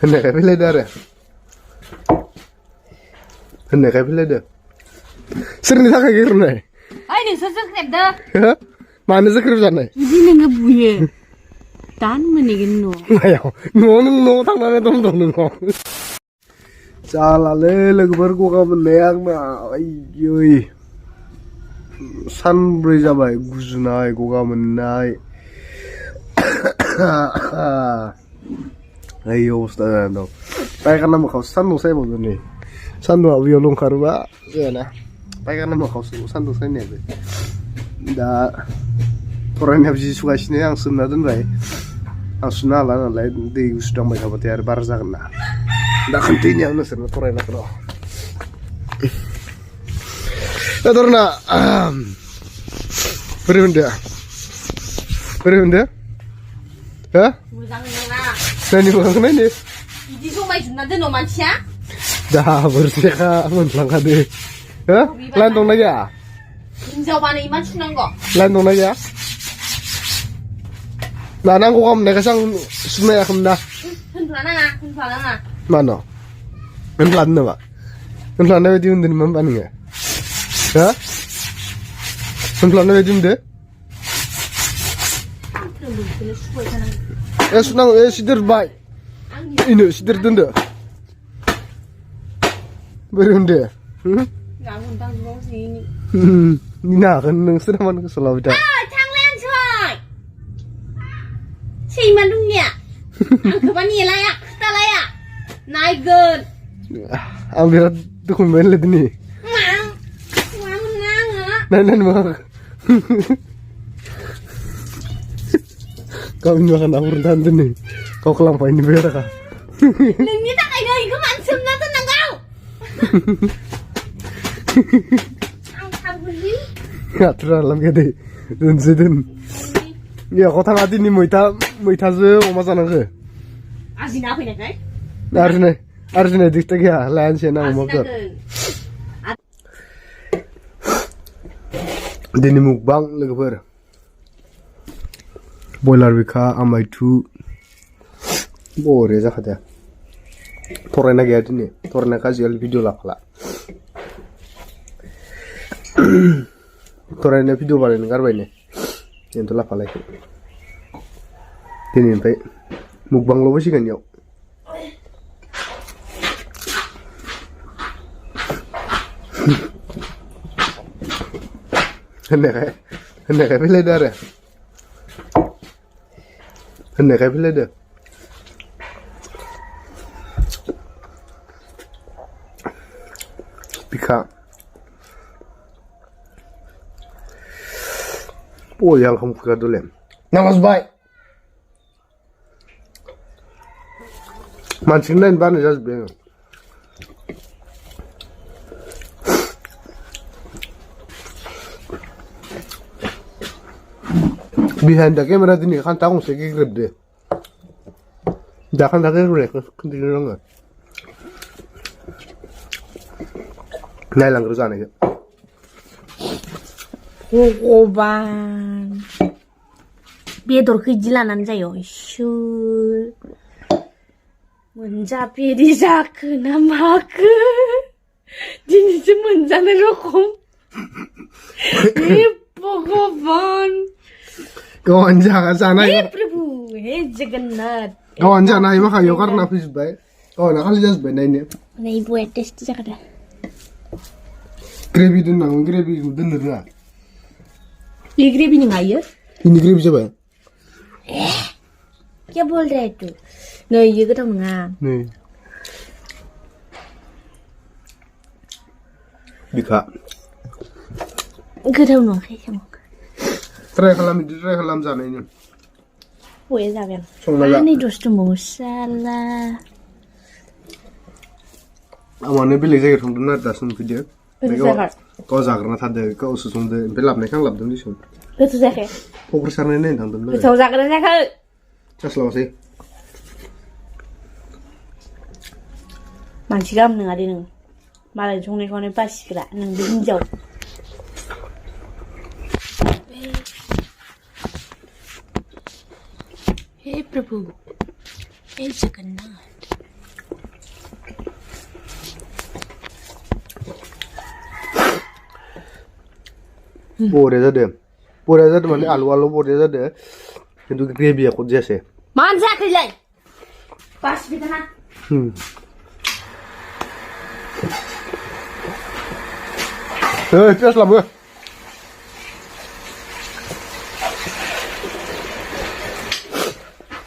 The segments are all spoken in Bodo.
होननायखाय फैलायदो आरो होननायखाय फैलायदो सोरनि थाखाय गेग्रेबनाय ओइ नोंसोर जोख्रेबदो मानो जोख्रेब जानाय जुदि नोङो बुयो दान मोनहैगोन न'आव मायाव न'आव नों न'आव थांनानै दं नोंनाव जालालै लोगोफोर गगा मोननाया आंना आयै सानब्रै जाबाय गुजुनाय गगा मोननाय ओइ अबस्था जानानै दं पायखाना मोखाङावसो सान्दुं सायबावदो नै सान्दुंआ बेयावल' ओंखारोबा जायाना पायखाना मोखाङावसो सान्दुं सायनायाबो दा फरायनायाव जि सुगासिनो आं सोमना दोनबाय आं सुनो हाला नालाय दै गुसु दांबाय थाबाथाय आरो बारा जागोन ना दा खोन्थैनि आं नोंसोरनो फरायनायखौ दरना बोरै मोनदो हो मोजां नङा नायनि मोखांखौ नायनि बिदि जमायजोबना दोनो मानसिया दाबोर सेखा मोनलांखादो हो लाइन दंना गैया हिनजावबानो इमान सुनांगौ लाइन दंना गैया ना नांगौ खालामनायखायसो आं सुनो हायाखैमोन ना होनफ्ला नाङा मानो होनफ्लादो नामा होनफ्लानाय बायदि होनदों नामा होनबा नोङो हो होनफ्लानाय बायदि होनदो सुनांगौ सिदेरबाय इनो सिदेर दोनदो बोरै होनदो निना हागोन नोंसोर मानो गोसो लाबाय था सैमा दंनिया आंखौबा नेलाया खिथालाया नायगोन आं बिराद दुखु मोनबाय दिनै नायनानै मा गावनि माखाना हरनो थानो दिनै गाव खालामफायनो बे राखा नोंनि थाखायनो इखौ मानो सोमना दोननांगौ आं थाबोलि आथुरा लांगे दे दोनसै दोन याखौ थाङा दिनै मैथाजों अमा जानांगो आजिना फैनायखाय आरजिनाय दिखता गैया लायानोसै ना अमाखौ दिनै मुकबां लोगोफोर बयलार बिखा आमायथु बरिया जाखादों फरायना गैया दिनै फरायनायखौ आजिखालि भिडिअ लाफाला फरायनाय भिडिअ बानायनो गारबायनो बेनोथ' लाफालायखै दिनैनिफ्राय मुकबांल' फैसिगोन इयाव होननायखाय फैलायदो आरो होननायखाय फैलायदो बिखा बरिया ओंखाम खुगारदोलै नामाजबाय मानसिखौ नायनो बानाय जाजोब्बाय आङो behind the camera दिनै खान्था गंसे गेग्रेबदो दा खान्था गेग्रेबनायखौ खोन्थानो रोङो नायलांग्रो जानायखौ भगबान बेदरखौ इदि लानानै जायो इसोर मोनजाफेरि जाखो ना माखो दिनैसो मोनजानाय रखम हे भगबान गावानो जानाय हे प्रभु हे जगन्नाथ गावानो जानाय माखायाव गारना फैजोब्बाय गावानो खालि जाजोब्बाय नायनो नै बया टेस्टि जाखादों ग्रेभि दोननांगौ ग्रेभिखौ दोननो रोङा ये ग्रेवी नहीं खाई है इनि ग्रेभि जाबाय क्या बोल रहा है तू नहीं ये गटाव नङा नै बिखा गटाव नङाखै साम' ट्राय खालाम जानायनि बया जाबाय आं संना जा नै दस दंबावो साला आं माने बेलेग जायगायाव थांदोंमोन आरो दासो नुफैदो गाव जाग्राना थादों गावसो संदो ओमफ्राय लाबनायखौ आं लाबोदों दिसुन गोथाव जायाखै फख्रि सारनाय नायनो थांदोंमोन गोथाव जागोन जायाखै जास्लाबासै मानसि गाहाम नङा दे नों मालाय संनायखौनो बासिग्रा नों बे हिनजाव हे प्रभु हे जगन्नाथ बरिया जादों माने आलुआल' बरिया जादों खिन्थु ग्रेभिया खद जायासै मानो जायाखैलाय बासिबाय थाना पियास लाबो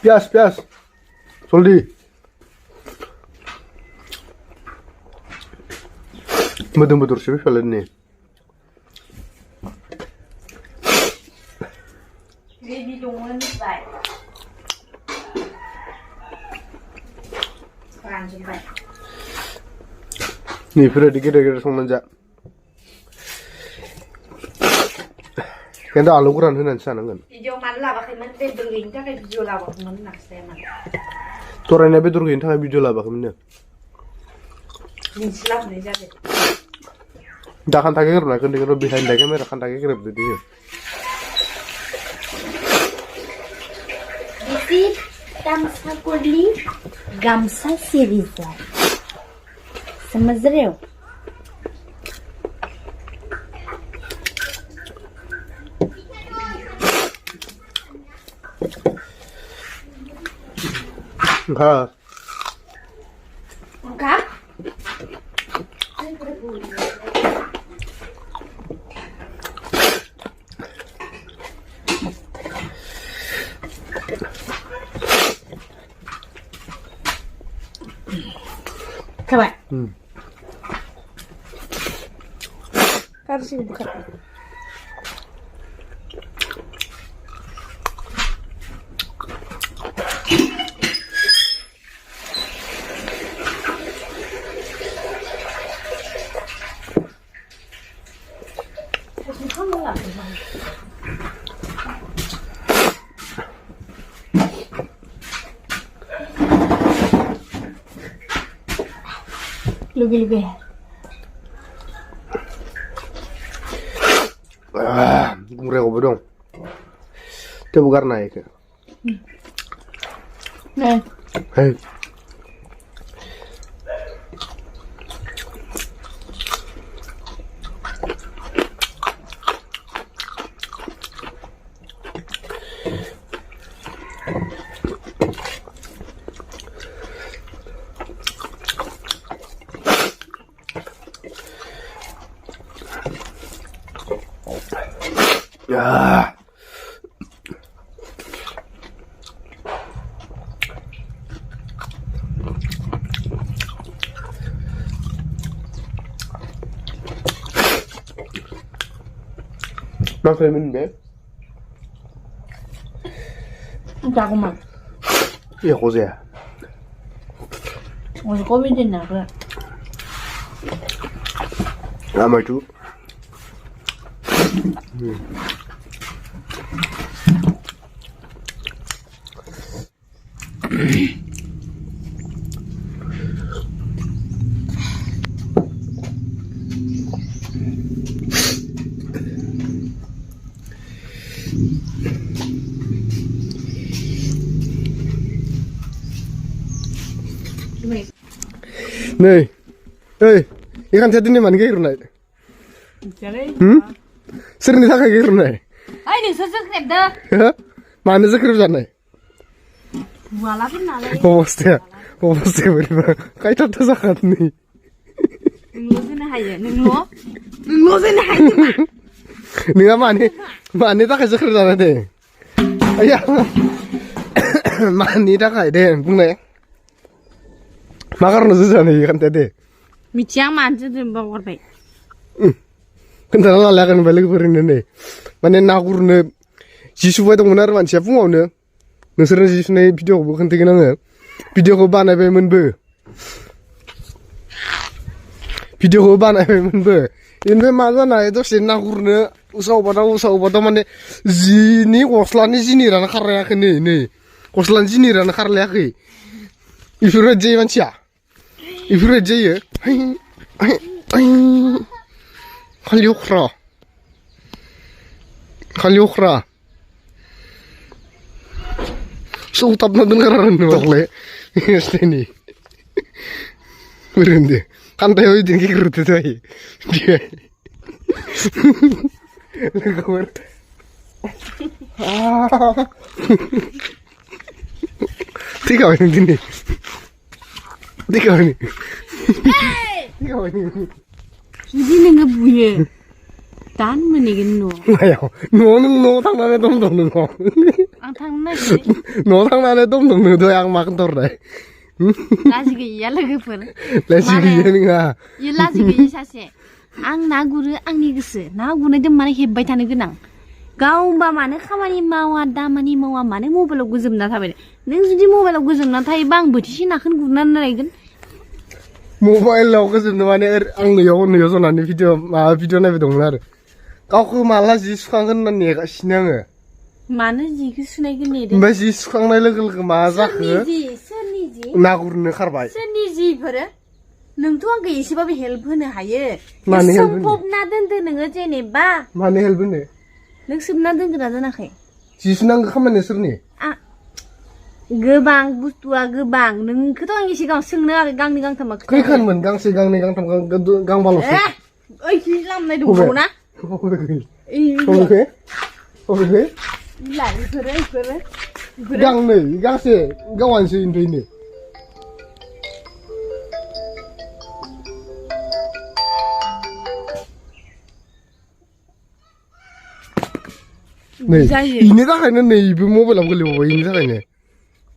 पियास जल्दी मोदोम बेदरसो फैफालाय नै ग्रेभि दंमोन मिथिबाय रानजोब्बाय नैफोरबायदि गेदेर संनानै जा खिन्थु आलु गोरान होनानैसो जानांगोन भिडिअ मानो लाबाखैमोन बेदर गैयिनि थाखाय भिडिअ लाबाखैमोन होनाखिसै मानो थरायनाय बेदर गैयिनि थाखाय भिडिअ लाबाखैमोननो दिन्थिलाबोनाय जादों दा खान्थाखै गोरोबना खोन्थाखै बिहाइन्ड दा केमेरा खान्थाखै गोरोबदो दि Isi gamsa kurli gamsa serizler. समझ रहे हो हाँ कब Coba. Kasih buka. Lugi-lugi. Gurih kok dong. Coba karena ya. Nih. Hei. Ya. Masih minum deh. Entah aku mah. Iya kok sih ya. Mau kopi din aku. Lama itu. Nih, ikan set ini mana kira naik? Sering disangka kira naik? Ay, ini subscribe dah. Mana subscribe sana? Walaupun nalai. Post beri kayak tak tersakat nih. Ngusin aja, ngusin aja. Nih mana tak kayak subscribe sana deh? Ayah, mana tak kayak deh, bunga. Makar nusus sana ikan tadi. Miciang manja tuh bawa baik. Kenapa lah kan balik berin ini? Mana nakur ne, jisu buat mengenar man siapa mau ne? Nusra jisu ne video bukan tinggal nge, video ko ban apa menbe? Video ko ban apa menbe? Ini mana na itu si nakur ne, usah ubah mana zini koslan zini rana karya kene ne, koslan zini rana karya ke. Ifure jay mancia. Ifure jay ya. خلي أخرى صوت أبنا دنقرر إنه والله يستني برندي كان ده يودين كي كرت تاعي लोगोफोर थैखाबाय नों दिनै थैखाबाय नों थैखाबाय नों जुदि नोङो बुयो दान मोनहैगोन न'आव मायाव न'आव नों न'आव थांनानै दम दं नों आं थांनो नागिरो न'आव थांनानै दम दं नों दहाय आं मा खोन्थाहरनाय लाजि गैयिया लोगोफोर लाजि गैया नोंहा इयो लाजि गैयि सासे आं ना गुरो आंनि गोसो ना गुरनायजों मानो हेब्बाय थानो गोनां गावबा मानो खामानि मावा दामानि मावा मानो मबाइलाव गोजोमना थाबाय नों जुदि मबाइलाव गोजोमना थायोबा आं बोथिसे नाखौनो गुरनानै लायगोन मबाइलाव गोजोमनो माने आं नैयाव जनानै भिडिअ नायबाय दंमोन आरो गावखौ माला जि सुखांगोन होनना नेगासिनो आङो मानो जिखौ सुनायखौ नेदों ओमफ्राय जि सुखांनाय लोगो लोगो मा जाखो सोरनि जि ना गुरनो खारबाय सोरनि जि इफोरो नोंथ' आंखौ एसेबाबो हेल्प होनो हायो मानो हेल्प होनो सोमफबना दोनदो नोङो जेनेबा मानो हेल्प होनो नों सोमना दोनगोना दोनाखै जि सुनांगौ खामानिया सोरनि गोबां बुस्थुआ गोबां नोंखौथ' आंनि सिगाङाव सोंनो आरो गांनै गांथामा खैखानमोन गांसे गांनै गांथाम गांबाल'सो ओइखि लामनाय दंबावो ना गांनै गांसे गावानोसै ओमफ्रायनो नै इनि थाखायनो नैबो मबाइलाव गोलैबावबाय इनि थाखायनो